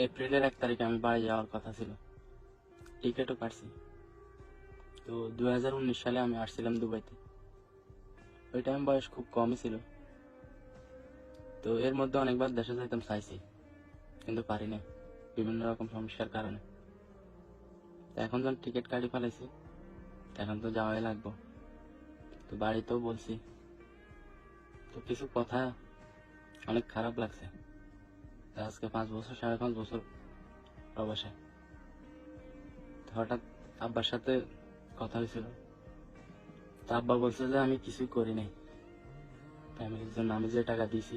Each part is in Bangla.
এপ্রিলের 1 তারিখে আমি বাড়ি যাওয়ার কথা ছিল, টিকিটও কাটছি। তো 2019 সালে আমি আসছিলাম দুবাইতে। ওই টাইম বয়স খুব কমই ছিল। তো এর মধ্যে অনেকবার দেশে যাইতাম চাইছি, কিন্তু পারি না বিভিন্ন রকম সমস্যার কারণে। তো এখন যখন টিকিট কাটি ফেলাইছি, এখন তো যাওয়াই লাগবো। তো বাড়িতেও বলছি, তো কিছু কথা অনেক খারাপ লাগছে। আজকে 5 বছর 5.5 বছর প্রবাসে। হঠাৎ আব্বার সাথে কথা হয়েছিল। তো আব্বা বলছে যে আমি কিছুই করি নাই ফ্যামিলির জন্য। আমি যে টাকা দিছি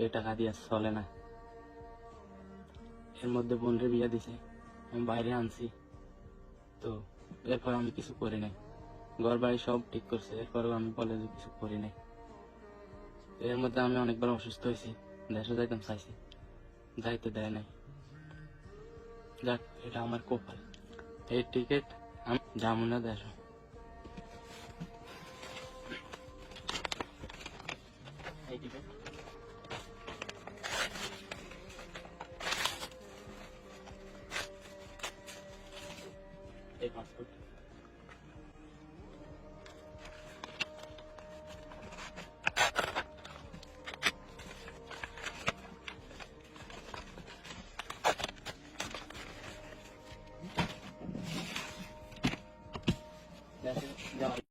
এই টাকা দিয়ে চলে না। এর মধ্যে বোনরে বিয়ে দিছে, আমি বাইরে আনছি। তো এরপর আমি কিছু করি নাই। ঘর বাড়ি সব ঠিক করছে, এরপরেও আমি বলে যে কিছু করি নাই। এর মধ্যে আমি অনেকবার অসুস্থ হয়েছি, দেশে যাইতাম চাইছি, যাইতে দেয় নাই। যাক, এটা আমার কপাল। এই টিকিট আমি যাবো না দেশ। এই টিকিট, এই পাসপোর্ট।